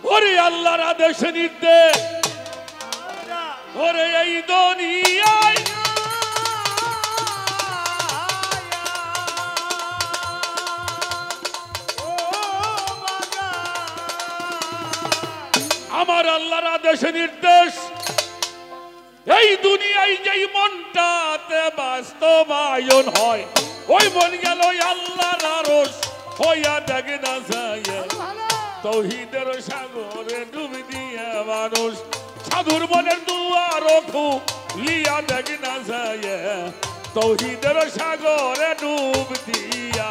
ওরে আল্লাহর আদেশ নির্দেশ ওরে এই দুনিয়ায় আমার আল্লাহর আদেশ নির্দেশ এই দুনিয়ায় যেই মনটাতে বাস্তবায়ন হয় ওই মন গেল আল্লাহর আরশ হইয়া দেখে না যায় তৌহিদের সাগরে ডুব দিয়ে মানুষ সাধুর মনের দুয়ার খুলিয়া দেখে না যায় তৌহিদের সাগরে ডুব দিয়া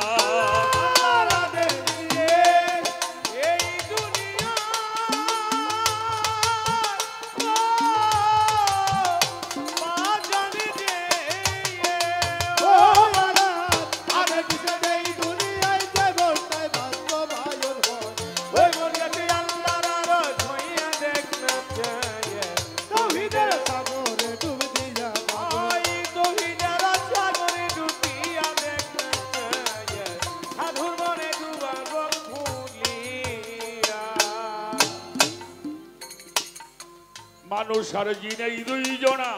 মানুষ আর জিনে দুইজনা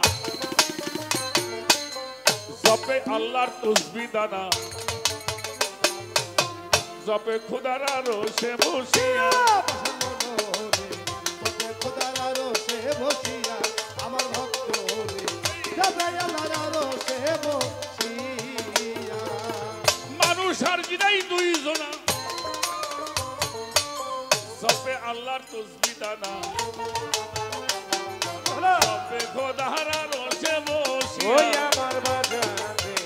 জপে আল্লাহর তসবিহ দানা জপে খোদার আরশে বসিয়া খোদার আরশে বসিয়া আমার ভক্ত জপে আল্লাহর আরশে বসিয়া মানুষ আর জিনে দুইজনা জপে আল্লাহর তসবিহ দানা খোদার আরশে বসিয়া আমার বাজারে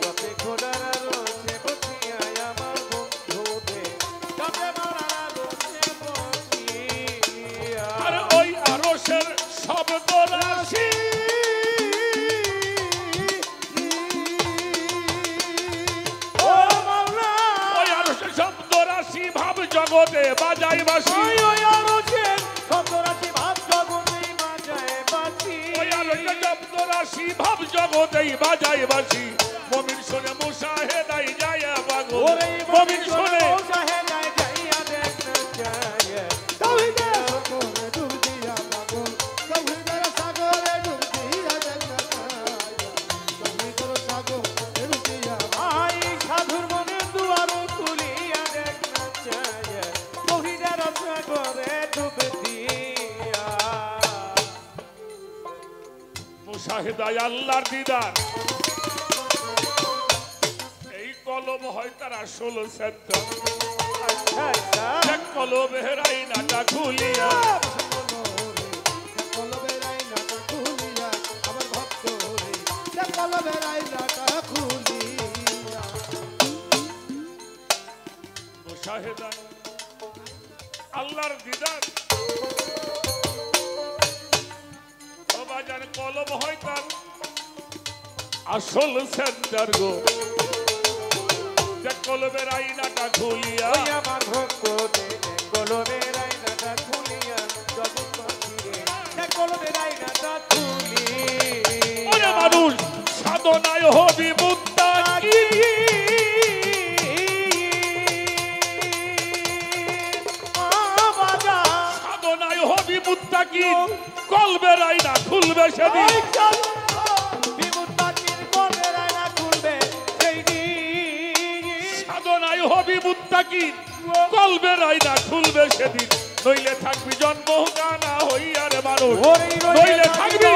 জপে খোদার আরশে বসিয়া আমার বন্ধু রে জপে আমার আরশে বসিয়া আর ওই আরশের শব্দ রাশি ও মাওলা ওই আরশের শব্দ রাশি ভাব জগতে বাজাই বাঁশি ওই আরশের শব্দ রাশি ভাব জগতে বাজায় বাঁশি ওই আরশের শব্দ রাশি ভাব জগতেই বাজাই বাঁশি মুমিন শুনে মুশাহেদাই যায় পাগল মুমিন শুনে মুশাহেদায় যাইয়া দেখতে চায় তাওহীদের সাগরে ডুব দিয়া পাগল তাওহীদের সাগরে ডুব দিয়া দেখতে চায় তাওহীদের সাগরে ডুব দিয়া ভাই সাধুর মনে দুয়ার খুলিয়া দেখতে চায় তাওহীদের সাগরে ডুব দিয়া মুশাহেদাই আল্লাহর দিদার এই কলম হয় তার আসল সেন্টার আচ্ছা আচ্ছা কলমের আইনাটা খুলিয়া কলবের আইনাটা খুলিয়া আমার ভক্ত রে কলবের আইনাটা খুলিয়া মুশাহেদা আল্লাহর দিদার ও বাজার কলম হয় তার আসল সেন্টার গো কলমের আইনাটা খুলিয়া আমার ভক্ত রে কলবের আইনাটা খুলিয়া জগৎ পাখিরে কলবের আইনাটা খুলিয়া ওরে মানুষ সাধনায় হবি মুত্তাকি সাধনায় হবি মুত্তাকি কলবের আইনা খুলবে সেদিন সাধনায় হবি মুত্তাকি কলবের আইনা খুলবে সেদিন নইলে থাকবি জন্ম গানা হইয়া রে মানুষ নইলে থাকবি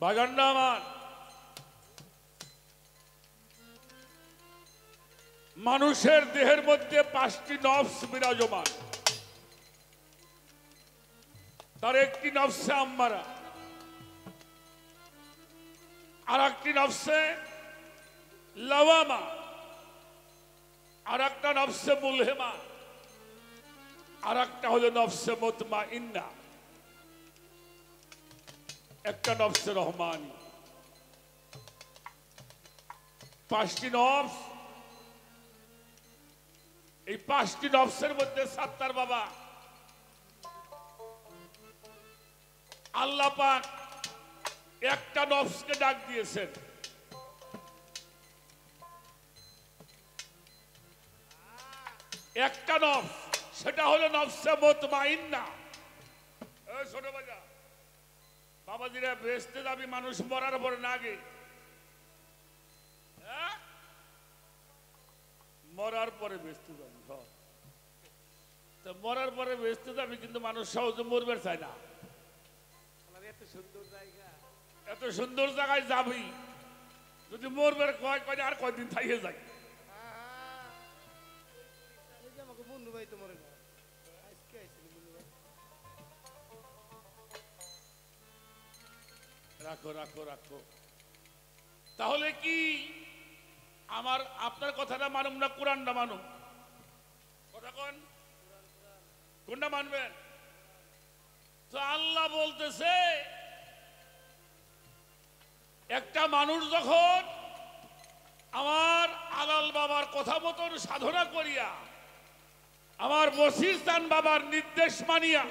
বাগানটা আমার মানুষের দেহের মধ্যে 5টি নফস বিরাজমান তার একটি নফসে আম্মারা আর একটি নফসে লাওয়ামা আর একটা নফসে মুলহেমা আর একটা হলো নফসে মুতমাইন্না একটা নফসে রহমানি, 5টি নফস। এই 5টি নফসের মধ্যে সাত্তার বাবা আল্লাহ পাক একটা নফসকে ডাক দিয়েছেন। একটা নফস, সেটা হলো নফসে মুতমাইন্না। এই ছোট বাজা বাবাজিরা বেহেশতে যাবি মানুষ মরার পরে না আগে? হ্যাঁ, মরার পরে বেহেশতে যাবি। মরার পরে বেহেশতে যাবি, কিন্তু মানুষ সহজে মরবে চায় না। এত সুন্দর জায়গা, এত সুন্দর জায়গায় যাবি, যদি মরবে কয় কয় আর কয়দিন থাইয়ে যায়। আমাকে বন্ধু ভাই তো মরে না, আজকে আইছিল বন্ধু ভাই। রাখো রাখো রাখো। তাহলে কি আমার আপনার কথাটা মানুম না কোরআনটা মানুম? কথা কোন, কোনটা মানবেন? তো আল্লাহ বলতেছে একটা মানুষ যখন আমার আলাল বাবার কথা মতন সাধনা করিয়া, আমার বশিরস্তান বাবার নির্দেশ মানিয়া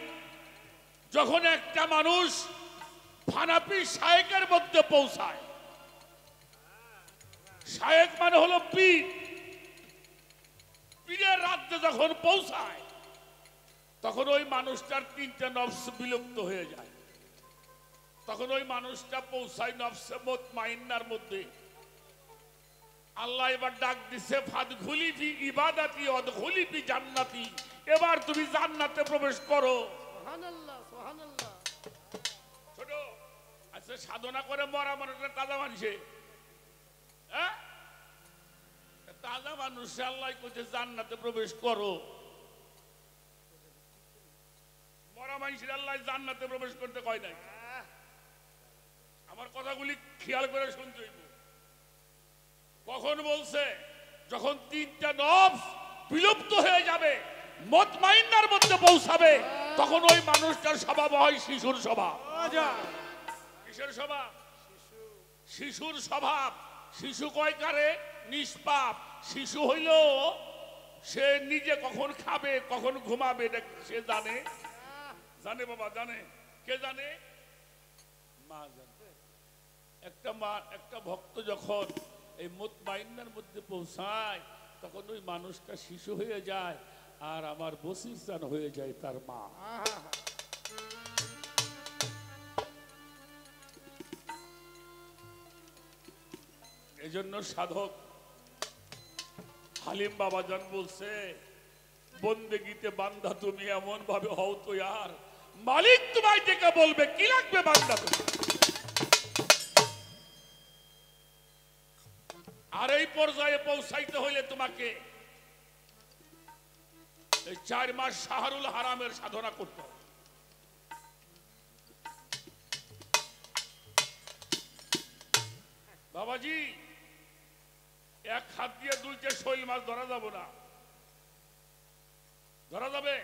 যখন একটা মানুষ ফানাপি শায়েকের মধ্যে পৌঁছায়, শায়েক মানে হলো পীর, পীরের রাজ্যে যখন পৌঁছায়, তখন ওই মানুষটার 3টা নফস বিলুপ্ত হয়ে যায়। তখন ওই মানুষটা পৌঁছায় নফসে মুতমাইন্নার মধ্যে। আল্লাহ এবার ডাক দিছে, ফাদখুলি ফি ইবাদাতি ওয়াদখুলি ফি জান্নাতি, এবার তুমি জান্নাতে প্রবেশ করো। সুবহানাল্লাহ সুবহানাল্লাহ। ছোট আচ্ছা, সাধনা করে মরা মানুষটা তাজা মানুষে, হ্যাঁ তাজা মানুষ আল্লাহ কইছে জান্নাতে প্রবেশ করো। মরা মানুষের আল্লাহ জান্নাতে প্রবেশ করতে কয় নাই। আমার কথাগুলি খেয়াল করে শুনতে হইব। কখন বলছে? যখন 3টা নফস বিলুপ্ত হয়ে যাবে, মুতমাইন্নার মধ্যে পৌঁছাবে, তখন ওই মানুষটার স্বভাব হয় শিশুর স্বভাব। কিসের স্বভাব? শিশুর স্বভাব। শিশু কয়কারে? নিষ্পাপ। শিশু হইল সে নিজে কখন খাবে কখন ঘুমাবে এটা সে জানে। জানে বাবা, জানে। কে জানে? মা জানে। একটা ভক্ত যখন এই মুতমাইন্নার মধ্যে পৌঁছায়, তখন ওই মানুষটা শিশু হয়ে যায়, আর আমার বশিরস্তান হয়ে যায় তার মা। এজন্য সাধক হালিম বাবাজান বলছে, বন্দেগীতে বান্দা তুমি এমন ভাবে হও তো আর মালিক তোমায় ডেকে বলবে কি লাগবে বান্দা তুমি। আর এই পর্যায়ে পৌঁছাইতে হইলে তোমাকে এই 4 মাস শাহরুল হারামের সাধনা করতে হবে। বাবাজি, এক হাত দিয়ে 2টা শৈল মাছ ধরা যাবে না। ধরা যাবে?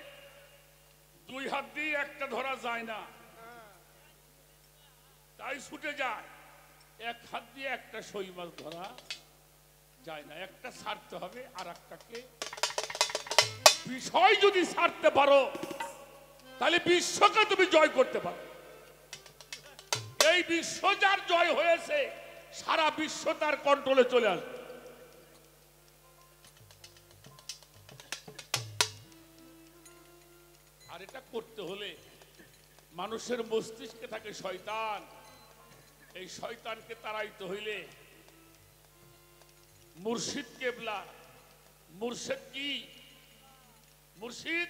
2 হাত দিয়ে একটা ধরা যায় না, তাই ছুটে যায়। এক হাত দিয়ে একটা শৈল মাছ ধরা যায় না, একটা ছাড়তে হবে আর একটাকে। বিষয় যদি ছাড়তে পারো, তাহলে বিশ্বকে তুমি জয় করতে পারো। এই বিশ্ব যার জয় হয়েছে, সারা বিশ্ব তার কন্ট্রোলে চলে আসবে। আর এটা করতে হলে মানুষের মস্তিষ্কে থাকে শয়তান। এই শয়তানকে তাড়াইতে হইলে মুর্শিদ কেবলা। মুর্শিদ কি? মুর্শিদ